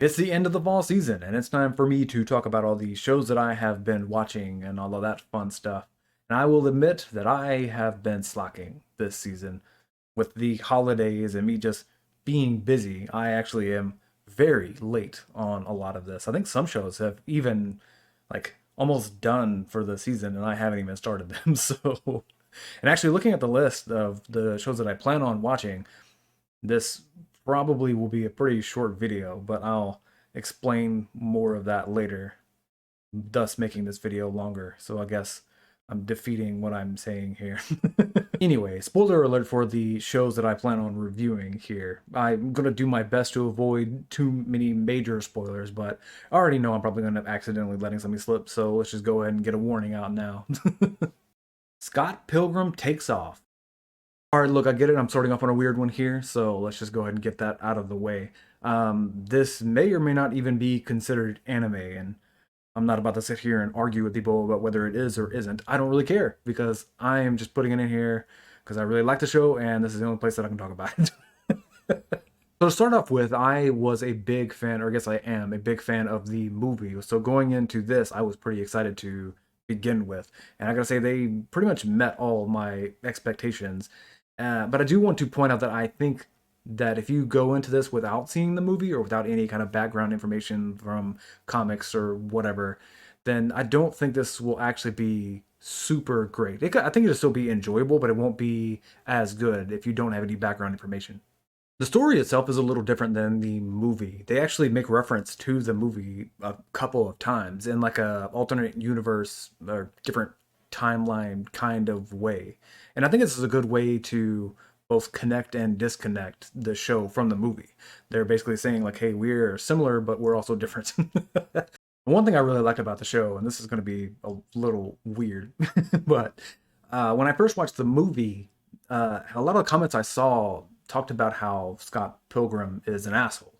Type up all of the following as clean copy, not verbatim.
It's the end of the fall season, and it's time for me to talk about all the shows that I have been watching and all of that fun stuff. And I will admit that I have been slacking this season with the holidays and me just being busy. I actually am very late on a lot of this. I think some shows have even like almost done for the season, and I haven't even started them. So, and actually looking at the list of the shows that I plan on watching, this probably will be a pretty short video, but I'll explain more of that later, thus making this video longer. So I guess I'm defeating what I'm saying here. Anyway, spoiler alert for the shows that I plan on reviewing here. I'm going to do my best to avoid too many major spoilers, but I already know I'm probably going to end up accidentally letting something slip, so let's just go ahead and get a warning out now. Scott Pilgrim takes off. All right, look, I get it. I'm starting off on a weird one here, so let's just go ahead and get that out of the way. This may or may not even be considered anime, and I'm not about to sit here and argue with people about whether it is or isn't. I don't really care because I am just putting it in here because I really like the show, and this is the only place that I can talk about it. So to start off with, I was a big fan, or I guess I am a big fan of the movie. So going into this, I was pretty excited to begin with, and I gotta say they pretty much met all my expectations. But I do want to point out that I think that if you go into this without seeing the movie or without any kind of background information from comics or whatever, then I don't think this will actually be super great. I think it'll still be enjoyable, but it won't be as good if you don't have any background information. The story itself is a little different than the movie. They actually make reference to the movie a couple of times in like a alternate universe or different timeline kind of way. And I think this is a good way to both connect and disconnect the show from the movie. They're basically saying like, hey, we're similar, but we're also different. One thing I really liked about the show, and this is going to be a little weird, but when I first watched the movie, a lot of the comments I saw talked about how Scott Pilgrim is an asshole.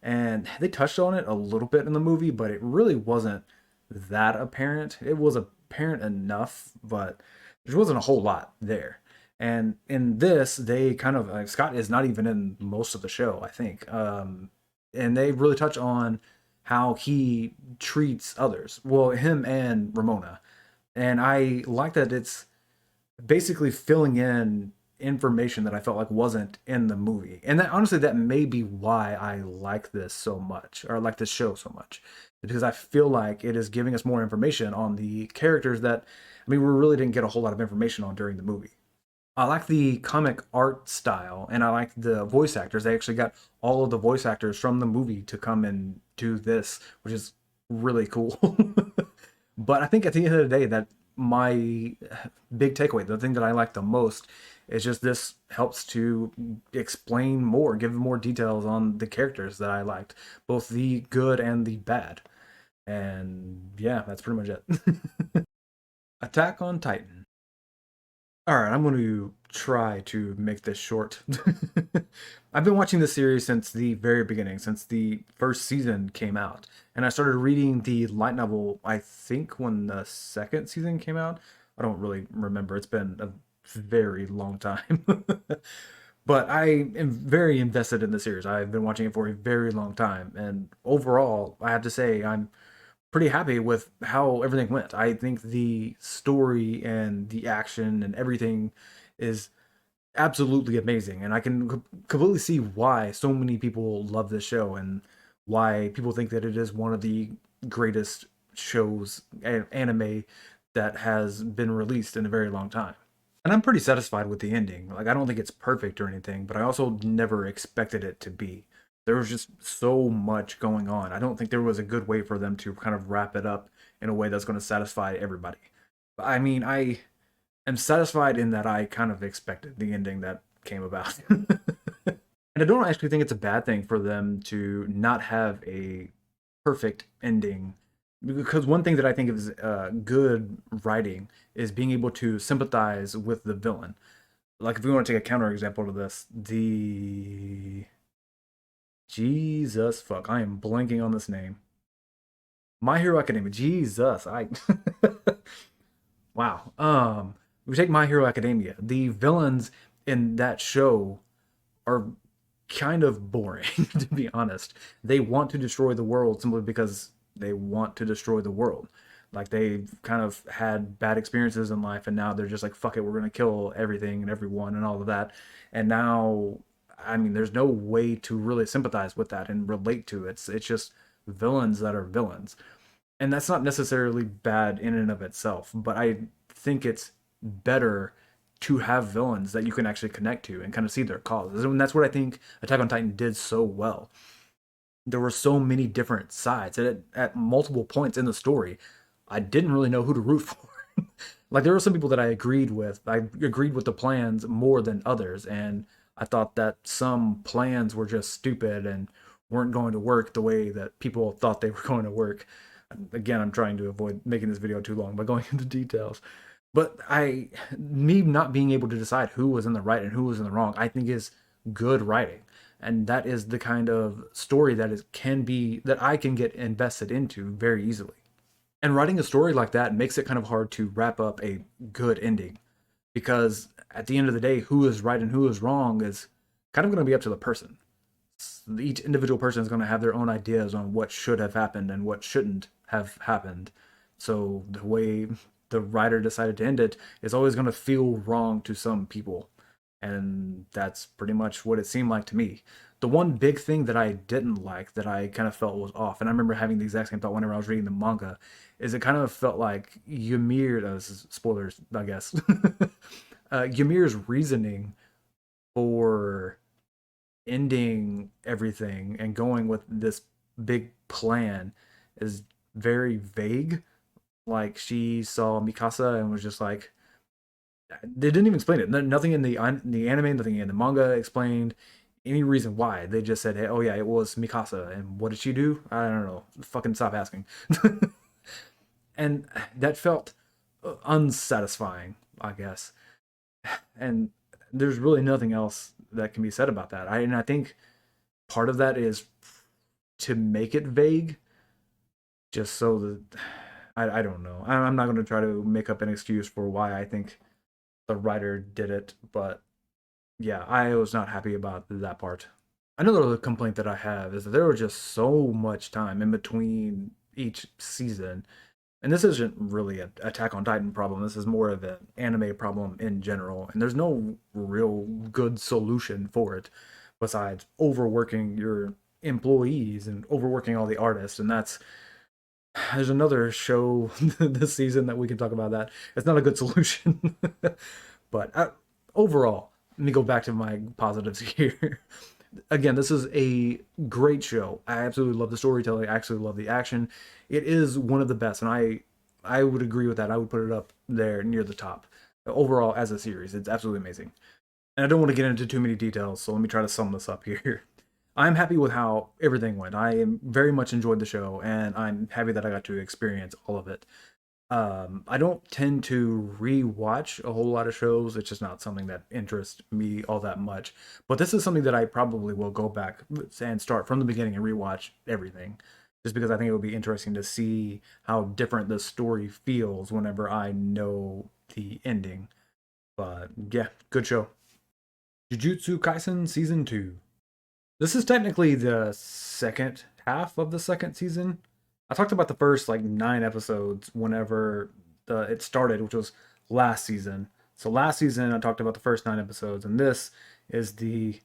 And they touched on it a little bit in the movie, but it really wasn't that apparent. It was apparent enough, but there wasn't a whole lot there. And in this, they kind of like Scott is not even in most of the show, I think. And they really touch on how he treats others. Well, him and Ramona. And I like that it's basically filling in information that I felt like wasn't in the movie. And that honestly that may be why I like this so much or like this show so much. Because I feel like it is giving us more information on the characters that I mean we really didn't get a whole lot of information on during the movie. I like the comic art style and I like the voice actors. They actually got all of the voice actors from the movie to come and do this, which is really cool. But I think at the end of the day, that my big takeaway, the thing that I like the most, is just this helps to explain more, give more details on the characters that I liked, both the good and the bad. And yeah, that's pretty much it. Attack on Titan. All right, I'm going to try to make this short. I've been watching this series since the very beginning, since the first season came out. And I started reading the light novel, I think, when the second season came out. I don't really remember. It's been a very long time. But I am very invested in the series. I've been watching it for a very long time. And overall, I have to say, I'm pretty happy with how everything went. I think the story and the action and everything is absolutely amazing, and I can completely see why so many people love this show and why people think that it is one of the greatest shows anime that has been released in a very long time. And I'm pretty satisfied with the ending. Like I don't think it's perfect or anything, but I also never expected it to be. There was just so much going on. I don't think there was a good way for them to kind of wrap it up in a way that's going to satisfy everybody. I mean, I am satisfied in that I kind of expected the ending that came about. And I don't actually think it's a bad thing for them to not have a perfect ending. Because one thing that I think is good writing is being able to sympathize with the villain. Like if we want to take a counter example to this, the Jesus fuck, I am blanking on this name. My Hero Academia. Jesus, I wow. We take My Hero Academia. The villains in that show are kind of boring, to be honest. They want to destroy the world simply because they want to destroy the world. Like they've kind of had bad experiences in life, and now they're just like, fuck it, we're gonna kill everything and everyone and all of that. And now, I mean, there's no way to really sympathize with that and relate to it. It's just villains that are villains. And that's not necessarily bad in and of itself, but I think it's better to have villains that you can actually connect to and kind of see their causes. And that's what I think Attack on Titan did so well. There were so many different sides at multiple points in the story. I didn't really know who to root for. Like there were some people that I agreed with. I agreed with the plans more than others, and I thought that some plans were just stupid and weren't going to work the way that people thought they were going to work. Again, I'm trying to avoid making this video too long by going into details. But me not being able to decide who was in the right and who was in the wrong, I think is good writing. And that is the kind of story can be, that I can get invested into very easily. And writing a story like that makes it kind of hard to wrap up a good ending, because at the end of the day, who is right and who is wrong is kind of going to be up to the person. Each individual person is going to have their own ideas on what should have happened and what shouldn't have happened. So the way the writer decided to end it is always going to feel wrong to some people. And that's pretty much what it seemed like to me. The one big thing that I didn't like, that I kind of felt was off, and I remember having the exact same thought whenever I was reading the manga, is it kind of felt like Ymir, this is spoilers, I guess, Ymir's reasoning for ending everything and going with this big plan is very vague. Like she saw Mikasa and was just like, they didn't even explain it. Nothing in the anime, nothing in the manga explained any reason why. They just said, hey, oh yeah, it was Mikasa. And what did she do? I don't know. Fucking stop asking. And that felt unsatisfying, I guess. And there's really nothing else that can be said about that. And I think part of that is to make it vague, just so that I don't know. I'm not going to try to make up an excuse for why I think the writer did it, but yeah, I was not happy about that part. Another complaint that I have is that there was just so much time in between each season. And this isn't really an Attack on Titan problem. This is more of an anime problem in general. And there's no real good solution for it besides overworking your employees and overworking all the artists. And there's another show this season that we can talk about that. It's not a good solution. But overall, let me go back to my positives here. Again, this is a great show. I absolutely love the storytelling. I absolutely love the action. It is one of the best, and I would agree with that. I would put it up there near the top. Overall, as a series, it's absolutely amazing. And I don't want to get into too many details, so let me try to sum this up here. I'm happy with how everything went. I very much enjoyed the show, and I'm happy that I got to experience all of it. I don't tend to rewatch a whole lot of shows. It's just not something that interests me all that much. But this is something that I probably will go back and start from the beginning and rewatch everything. Just because I think it would be interesting to see how different the story feels whenever I know the ending. But yeah, good show. Jujutsu Kaisen Season 2. This is technically the second half of the second season. I talked about the first like 9 episodes whenever it started, which was last season. So last season I talked about the first 9 episodes, and this is the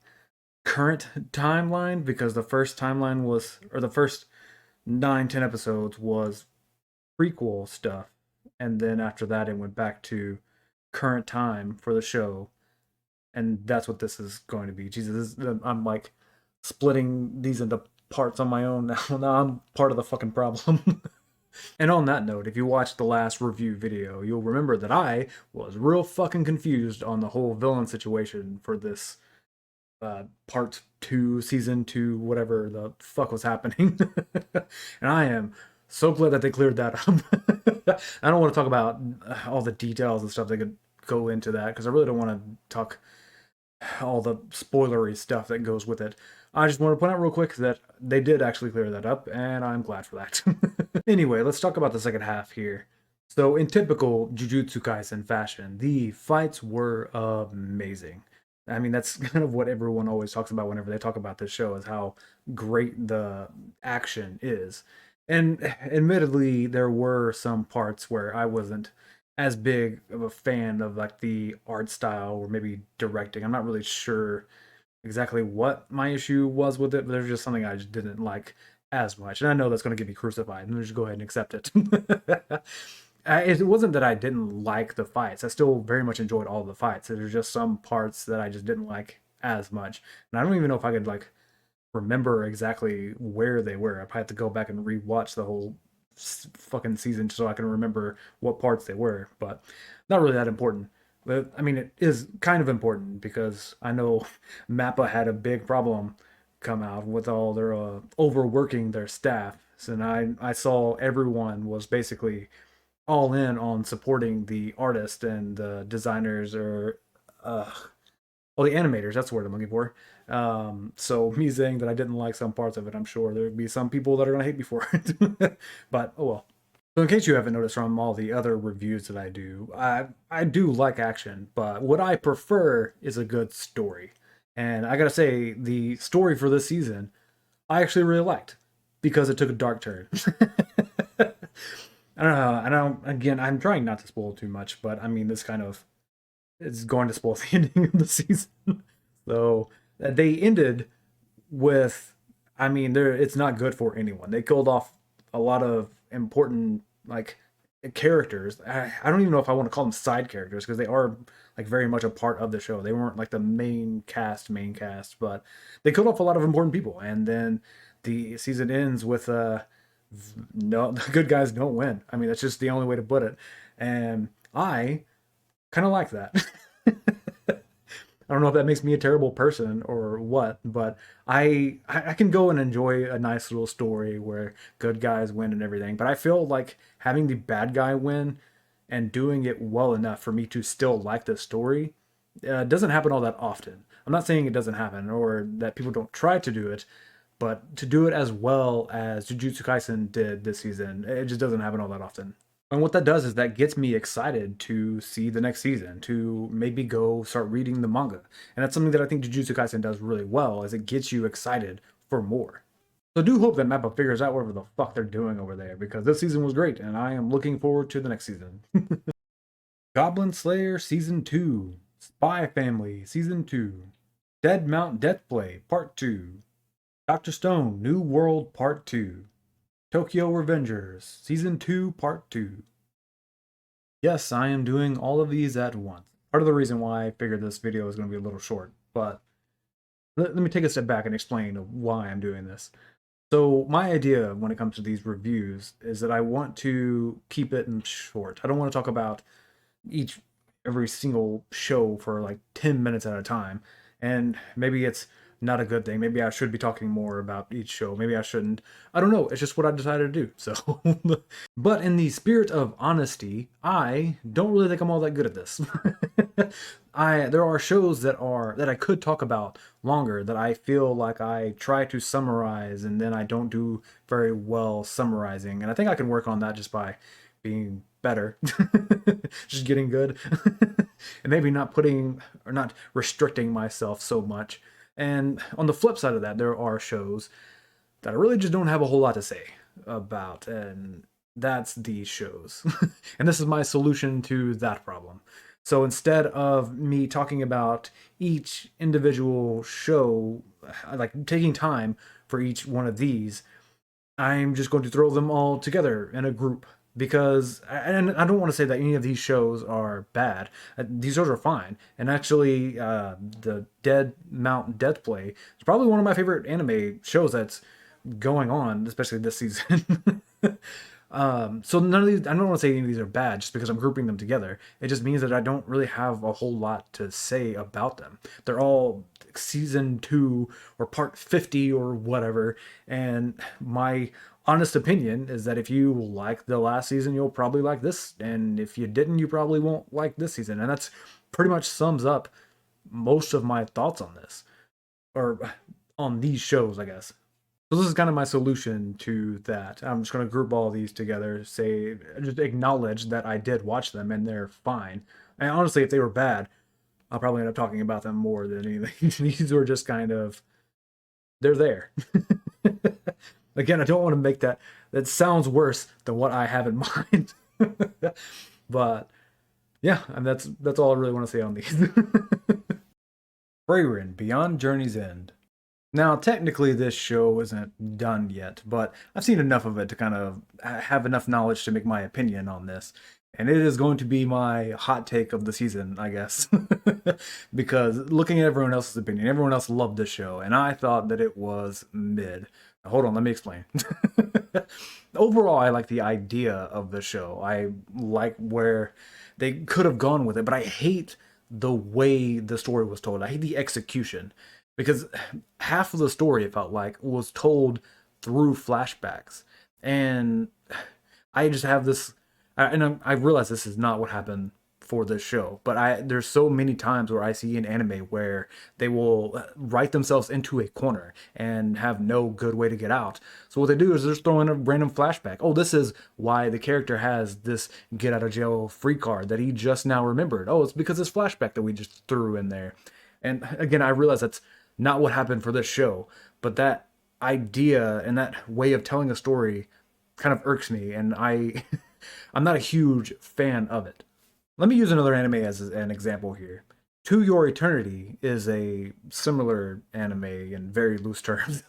current timeline, because the first timeline was, or the first 9, 10 episodes was prequel stuff, and then after that it went back to current time for the show, and that's what this is going to be. Jesus, I'm like splitting these into parts on my own now. Now I'm part of the fucking problem. And on that note, if you watched the last review video, you'll remember that I was real fucking confused on the whole villain situation for this part 2, season 2, whatever the fuck was happening. And I am so glad that they cleared that up. I don't want to talk about all the details and stuff that could go into that, because I really don't want to talk all the spoilery stuff that goes with it. I just want to point out real quick that they did actually clear that up, and I'm glad for that. Anyway, let's talk about the second half here. So, in typical Jujutsu Kaisen fashion, the fights were amazing. I mean, that's kind of what everyone always talks about whenever they talk about this show is how great the action is. And admittedly, there were some parts where I wasn't as big of a fan of like the art style or maybe directing. I'm not really sure exactly what my issue was with it, but there's just something I just didn't like as much. And I know that's going to get me crucified, and just go ahead and accept it. It wasn't that I didn't like the fights. I still very much enjoyed all the fights. There's just some parts that I just didn't like as much. And I don't even know if I could like remember exactly where they were. I had to go back and rewatch the whole fucking season so I can remember what parts they were. But not really that important. But I mean, it is kind of important because I know Mappa had a big problem come out with all their overworking their staff. So, and I saw everyone was basically all in on supporting the artist and the designers or uh, well, the animators. That's the word I'm looking for. So me saying that I didn't like some parts of it, I'm sure there'd be some people that are gonna hate me for it. But oh well. So in case you haven't noticed from all the other reviews that I do, I do like action, but what I prefer is a good story. And I gotta say, the story for this season, I actually really liked because it took a dark turn. I don't know. I don't. Again, I'm trying not to spoil too much, but I mean, this kind of is going to spoil the ending of the season. So they ended with, I mean, there it's not good for anyone. They killed off a lot of important like characters. I don't even know if I want to call them side characters because they are like very much a part of the show. They weren't like the main cast, but they killed off a lot of important people. And then the season ends with no, the good guys don't win. I mean, that's just the only way to put it. And I kind of like that. I don't know if that makes me a terrible person or what, but I can go and enjoy a nice little story where good guys win and everything. But I feel like having the bad guy win and doing it well enough for me to still like the story doesn't happen all that often. I'm not saying it doesn't happen or that people don't try to do it, but to do it as well as Jujutsu Kaisen did this season, it just doesn't happen all that often. And what that does is that gets me excited to see the next season, to maybe go start reading the manga. And that's something that I think Jujutsu Kaisen does really well, is it gets you excited for more. So I do hope that Mappa figures out whatever the fuck they're doing over there, because this season was great, and I am looking forward to the next season. Goblin Slayer Season 2, Spy Family Season 2, Dead Mount Deathplay Part 2, Dr. Stone New World Part 2, Tokyo Revengers Season 2 Part 2. Yes, I am doing all of these at once. Part of the reason why I figured this video is going to be a little short, but let me take a step back and explain why I'm doing this. So my idea when it comes to these reviews is that I want to keep it in short. I don't want to talk about each every single show for like 10 minutes at a time. And maybe it's not a good thing. Maybe I should be talking more about each show. Maybe I shouldn't. I don't know. It's just what I decided to do. So, but in the spirit of honesty, I don't really think I'm all that good at this. I there are shows that I could talk about longer that I feel like I try to summarize and then I don't do very well summarizing. And I think I can work on that just by being better, just getting good, and maybe not putting or not restricting myself so much. And on the flip side of that, there are shows that I really just don't have a whole lot to say about, and that's these shows. And this is my solution to that problem. So instead of me talking about each individual show, like taking time for each one of these, I'm just going to throw them all together in a group because and I don't want to say that any of these shows are bad. These shows are fine. And actually, the Dead Mount Death Play is probably one of my favorite anime shows that's going on, especially this season. So none of these, I don't want to say any of these are bad just because I'm grouping them together. It just means that I don't really have a whole lot to say about them. They're all season 2 or part 50 or whatever. And my honest opinion is that if you like the last season, you'll probably like this. And if you didn't, you probably won't like this season. And that's pretty much sums up most of my thoughts on this or on these shows, I guess. So this is kind of my solution to that. I'm just going to group all these together, just acknowledge that I did watch them and they're fine. And honestly, if they were bad, I'll probably end up talking about them more than anything. These were just kind of, they're there. Again, I don't want to make that sounds worse than what I have in mind. But yeah, and that's all I really want to say on these. Frieren, Beyond Journey's End. Now, technically, this show isn't done yet, but I've seen enough of it to kind of have enough knowledge to make my opinion on this. And it is going to be my hot take of the season, I guess. Because looking at everyone else's opinion, everyone else loved this show, and I thought that it was mid. Hold on, let me explain. Overall, I like the idea of the show. I like where they could have gone with it, but I hate the way the story was told. I hate the execution because half of the story, it felt like, was told through flashbacks. And I just have this, and I realize this is not what happened for this show, but there's so many times where I see an anime where they will write themselves into a corner and have no good way to get out. So what they do is they're just throwing a random flashback. Oh, this is why the character has this get out of jail free card that he just now remembered. Oh, it's because this flashback that we just threw in there. And again, I realize that's not what happened for this show, but that idea and that way of telling a story kind of irks me, and I'm not a huge fan of it. Let me use another anime as an example here. To Your Eternity is a similar anime in very loose terms.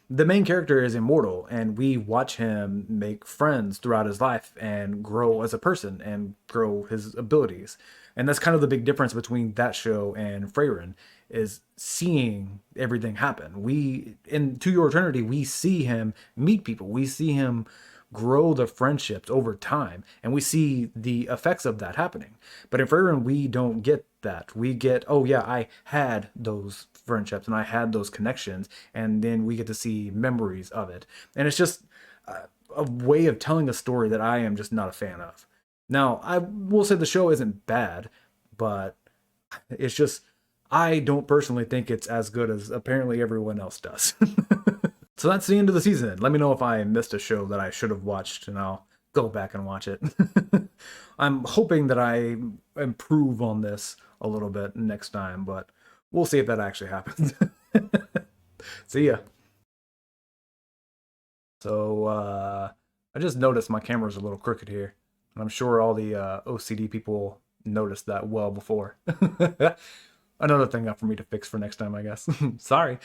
The main character is immortal, and we watch him make friends throughout his life and grow as a person and grow his abilities. And that's kind of the big difference between that show and Frieren, is seeing everything happen. We in To Your Eternity, we see him meet people. We see him grow the friendships over time, and we see the effects of that happening. But in Frieren, we don't get that. We get, oh yeah, I had those friendships and I had those connections, and then we get to see memories of it. And it's just a way of telling a story that I am just not a fan of. Now, I will say the show isn't bad, but it's just, I don't personally think it's as good as apparently everyone else does. So that's the end of the season. Let me know if I missed a show that I should have watched, and I'll go back and watch it. I'm hoping that I improve on this a little bit next time, but we'll see if that actually happens. See ya. So, I just noticed my camera's a little crooked here, and I'm sure all the OCD people noticed that well before. Another thing up for me to fix for next time, I guess. Sorry.